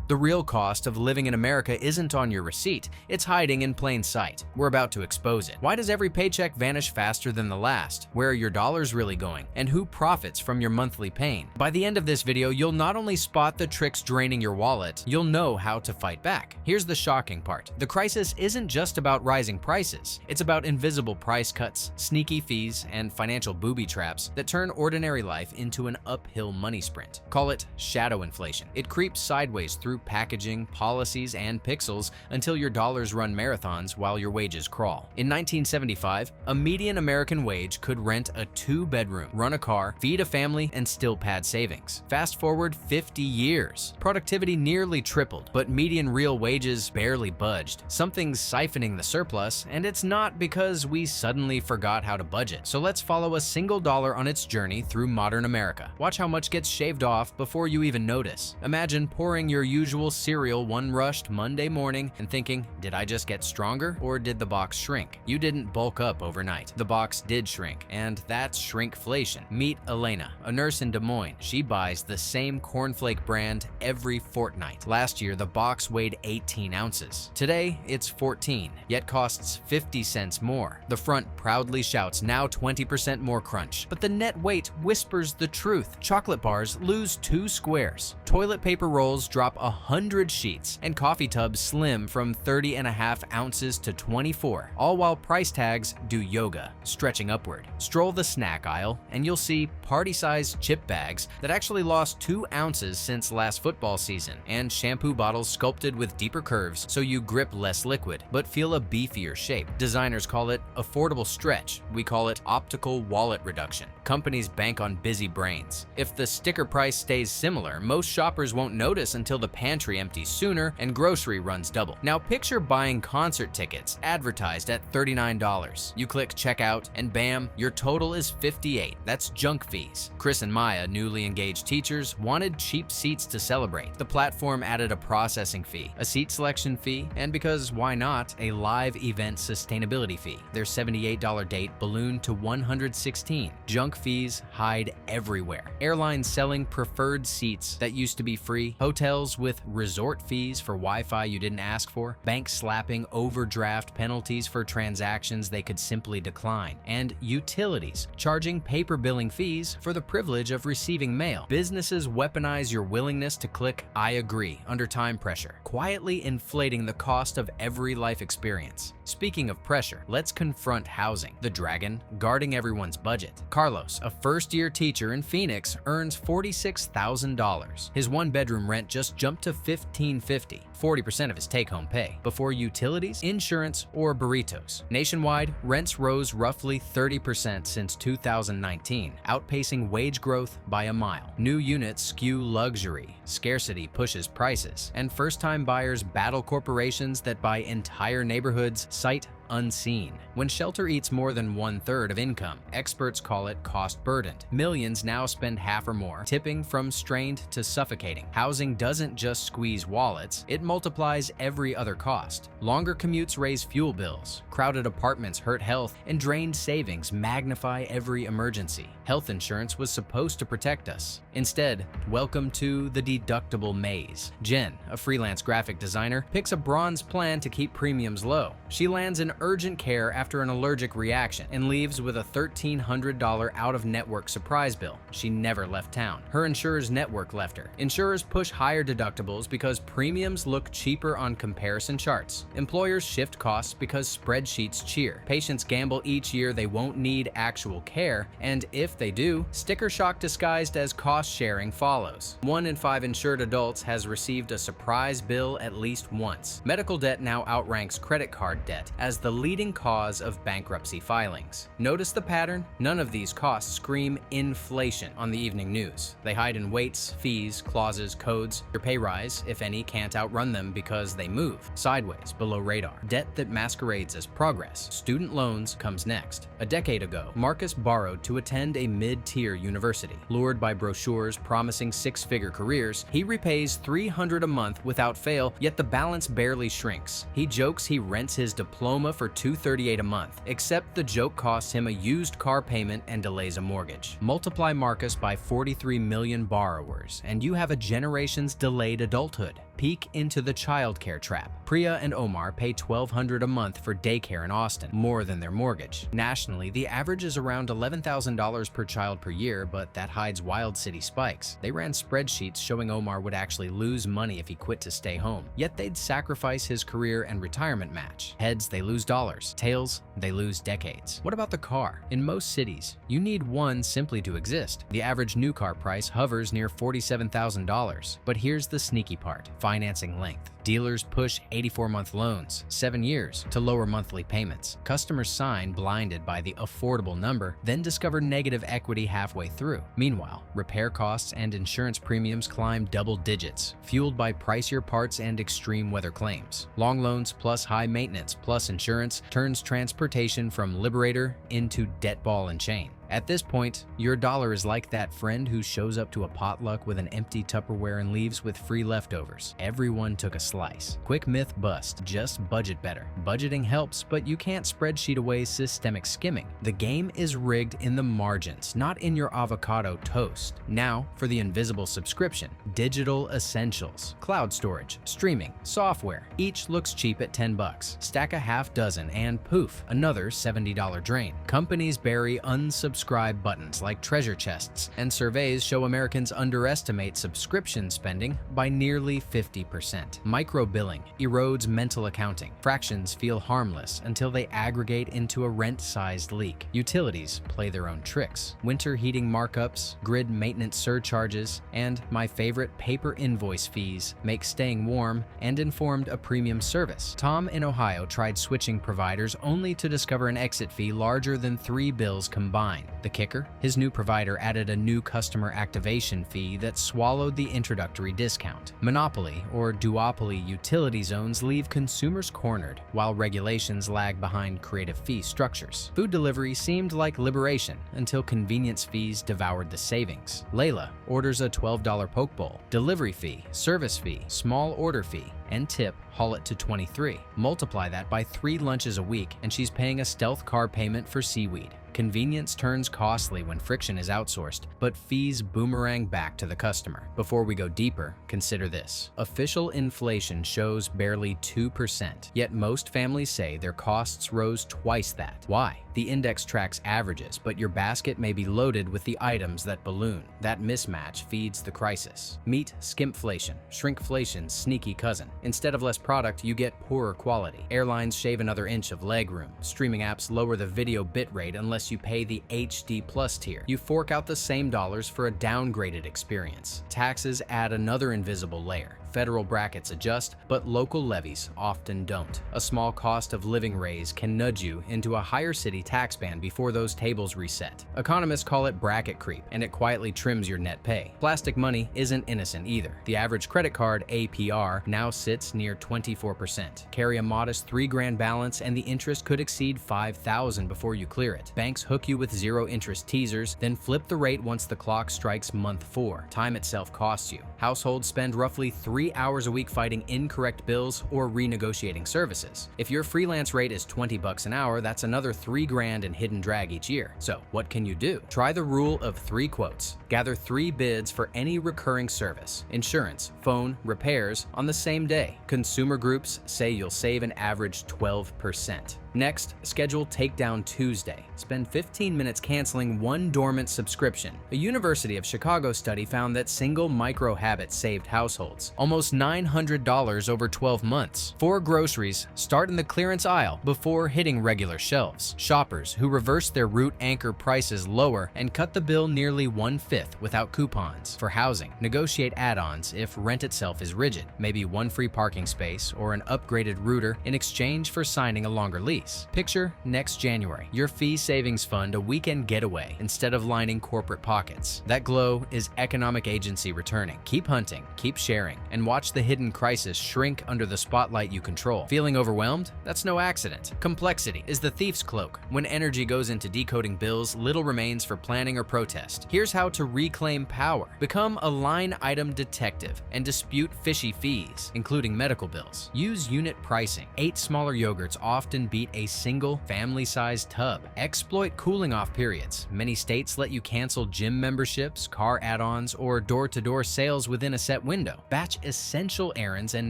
The real cost of living in America isn't on your receipt, it's hiding in plain sight. We're about to expose it. Why does every paycheck vanish faster than the last? Where are your dollars really going? And who profits from your monthly pain? By the end of this video, you'll not only spot the tricks draining your wallet, you'll know how to fight back. Here's the shocking part. The crisis isn't just about rising prices. It's about invisible price cuts, sneaky fees, and financial booby traps that turn ordinary life into an uphill money sprint. Call it shadow inflation. It creeps sideways through packaging, policies, and pixels until your dollars run marathons while your wages crawl. In 1975, a median American wage could rent a 2-bedroom, run a car, feed a family, and still pad savings. Fast forward 50 years. Productivity nearly tripled, but median real wages barely budged. Something's siphoning the surplus, and it's not because we suddenly forgot how to budget. So let's follow a single dollar on its journey through modern America. Watch how much gets shaved off before you even notice. Imagine pouring your usual cereal one rushed Monday morning and thinking, did I just get stronger or did the box shrink? You didn't bulk up overnight. The box did shrink, and that's shrinkflation. Meet Elena, a nurse in Des Moines. She buys the same cornflake brand every fortnight. Last year, the box weighed 18 ounces. Today, it's 14, yet costs 50 cents more. The front proudly shouts, now 20% more crunch. But the net weight whispers the truth. Chocolate bars lose 2 squares. Toilet paper rolls drop 100 sheets, and coffee tubs slim from 30.5 ounces to 24, all while price tags do yoga, stretching upward. Stroll the snack aisle, and you'll see party-sized chip bags that actually lost 2 ounces since last football season, and shampoo bottles sculpted with deeper curves so you grip less liquid, but feel a beefier shape. Designers call it affordable stretch. We call it optical wallet reduction. Companies bank on busy brains. If the sticker price stays similar, most shoppers won't notice until the pantry empties sooner and grocery runs double. Now picture buying concert tickets advertised at $39. You click checkout and bam, your total is $58. That's junk fees. Chris and Maya, newly engaged teachers, wanted cheap seats to celebrate. The platform added a processing fee, a seat selection fee, and because why not, a live event sustainability fee. Their $78 date ballooned to $116. Junk fees hide everywhere. Airlines selling preferred seats that used to be free, hotels with resort fees for Wi-Fi you didn't ask for, banks slapping overdraft penalties for transactions they could simply decline, and utilities charging paper billing fees for the privilege of receiving mail. Businesses weaponize your willingness to click I agree under time pressure, quietly inflating the cost of every life experience. Speaking of pressure, let's confront housing, the dragon guarding everyone's budget. Carlos, a first-year teacher in Phoenix, earns $46,000. His 1-bedroom rent just jumped to $1,550, 40% of his take-home pay, before utilities, insurance, or burritos. Nationwide, rents rose roughly 30% since 2019, outpacing wage growth by a mile. New units skew luxury, scarcity pushes prices, and first-time buyers battle corporations that buy entire neighborhoods sight unseen. When shelter eats more than 1/3 of income, experts call it cost-burdened. Millions now spend half or more, tipping from strained to suffocating. Housing doesn't just squeeze wallets, it multiplies every other cost. Longer commutes raise fuel bills, crowded apartments hurt health, and drained savings magnify every emergency. Health insurance was supposed to protect us. Instead, welcome to the deductible maze. Jen, a freelance graphic designer, picks a bronze plan to keep premiums low. She lands in urgent care after an allergic reaction and leaves with a $1,300 out-of-network surprise bill. She never left town. Her insurer's network left her. Insurers push higher deductibles because premiums look cheaper on comparison charts. Employers shift costs because spreadsheets cheer. Patients gamble each year they won't need actual care, and if they do, sticker shock disguised as cost sharing follows. 1 in 5 insured adults has received a surprise bill at least once. Medical debt now outranks credit card debt as the leading cause of bankruptcy filings. Notice the pattern? None of these costs scream inflation on the evening news. They hide in weights, fees, clauses, codes. Your pay rise, if any, can't outrun them because they move sideways below radar. Debt that masquerades as progress. Student loans comes next. A decade ago, Marcus borrowed to attend a mid-tier university. Lured by brochures promising 6-figure careers, he repays $300 a month without fail, yet the balance barely shrinks. He jokes he rents his diploma for $238 a month, except the joke costs him a used car payment and delays a mortgage. Multiply Marcus by 43 million borrowers, and you have a generation's delayed adulthood. Peek into the childcare trap. Priya and Omar pay $1,200 a month for daycare in Austin, more than their mortgage. Nationally, the average is around $11,000 per child per year, but that hides wild city spikes. They ran spreadsheets showing Omar would actually lose money if he quit to stay home, yet they'd sacrifice his career and retirement match. Heads, they lose dollars. Tails, they lose decades. What about the car? In most cities, you need one simply to exist. The average new car price hovers near $47,000. But here's the sneaky part: financing length. Dealers push 84-month loans, 7 years, to lower monthly payments. Customers sign blinded by the affordable number, then discover negative equity halfway through. Meanwhile, repair costs and insurance premiums climb double digits, fueled by pricier parts and extreme weather claims. Long loans plus high maintenance plus insurance turns transportation from liberator into debt ball and chain. At this point, your dollar is like that friend who shows up to a potluck with an empty Tupperware and leaves with free leftovers. Everyone took a slice. Quick myth bust: just budget better. Budgeting helps, but you can't spreadsheet away systemic skimming. The game is rigged in the margins, not in your avocado toast. Now, for the invisible subscription: digital essentials. Cloud storage, streaming, software. Each looks cheap at $10. Stack a half dozen and poof, another $70 drain. Companies bury unsubscribe buttons like treasure chests, and surveys show Americans underestimate subscription spending by nearly 50%. Micro-billing erodes mental accounting. Fractions feel harmless until they aggregate into a rent-sized leak. Utilities play their own tricks. Winter heating markups, grid maintenance surcharges, and my favorite, paper invoice fees make staying warm and informed a premium service. Tom in Ohio tried switching providers only to discover an exit fee larger than 3 bills combined. The kicker? His new provider added a new customer activation fee that swallowed the introductory discount. Monopoly or duopoly utility zones leave consumers cornered, while regulations lag behind creative fee structures. Food delivery seemed like liberation until convenience fees devoured the savings. Layla orders a $12 poke bowl. Delivery fee, service fee, small order fee, and tip haul it to $23. Multiply that by 3 lunches a week, and she's paying a stealth car payment for seaweed. Convenience turns costly when friction is outsourced, but fees boomerang back to the customer. Before we go deeper, consider this. Official inflation shows barely 2%, yet most families say their costs rose twice that. Why? The index tracks averages, but your basket may be loaded with the items that balloon. That mismatch feeds the crisis. Meet Skimpflation, Shrinkflation's sneaky cousin. Instead of less product, you get poorer quality. Airlines shave another inch of leg room. Streaming apps lower the video bitrate unless you pay the HD Plus tier. You fork out the same dollars for a downgraded experience. Taxes add another invisible layer. Federal brackets adjust, but local levies often don't. A small cost of living raise can nudge you into a higher city tax band before those tables reset. Economists call it bracket creep, and it quietly trims your net pay. Plastic money isn't innocent either. The average credit card APR now sits near 24%. Carry a modest $3,000 balance and the interest could exceed $5,000 before you clear it. Banks hook you with zero interest teasers, then flip the rate once the clock strikes month 4. Time itself costs you. Households spend roughly 3 hours a week fighting incorrect bills or renegotiating services. If your freelance rate is $20 an hour, that's another $3,000 in hidden drag each year. So what can you do? Try the rule of 3 quotes. Gather 3 bids for any recurring service, insurance, phone, repairs, on the same day. Consumer groups say you'll save an average 12%. Next, schedule Takedown Tuesday. Spend 15 minutes canceling 1 dormant subscription. A University of Chicago study found that single micro habits saved households almost $900 over 12 months. For groceries, start in the clearance aisle before hitting regular shelves. Shoppers who reverse their route anchor prices lower and cut the bill nearly 1/5 without coupons. For housing, negotiate add-ons if rent itself is rigid, maybe 1 free parking space or an upgraded router in exchange for signing a longer lease. Picture next January, your fee savings fund a weekend getaway instead of lining corporate pockets. That glow is economic agency returning. Keep hunting, keep sharing, and watch the hidden crisis shrink under the spotlight you control. Feeling overwhelmed? That's no accident. Complexity is the thief's cloak. When energy goes into decoding bills, little remains for planning or protest. Here's how to reclaim power. Become a line item detective and dispute fishy fees, including medical bills. Use unit pricing. 8 smaller yogurts often beat a single family-sized tub. Exploit cooling off periods. Many states let you cancel gym memberships, car add-ons, or door-to-door sales within a set window. Batch essential errands and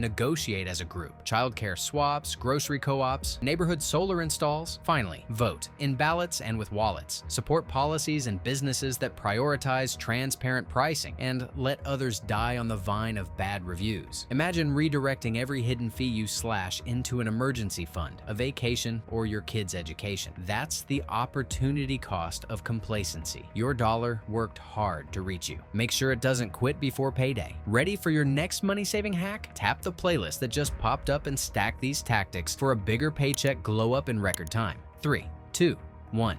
negotiate as a group. Childcare swaps, grocery co-ops, neighborhood solar installs. Finally, vote in ballots and with wallets. Support policies and businesses that prioritize transparent pricing and let others die on the vine of bad reviews. Imagine redirecting every hidden fee you slash into an emergency fund, a vacation, or your kid's education. That's the opportunity cost of complacency. Your dollar worked hard to reach you. Make sure it doesn't quit before payday. Ready for your next money-saving hack? Tap the playlist that just popped up and stack these tactics for a bigger paycheck glow up in record time. 3, 2, 1.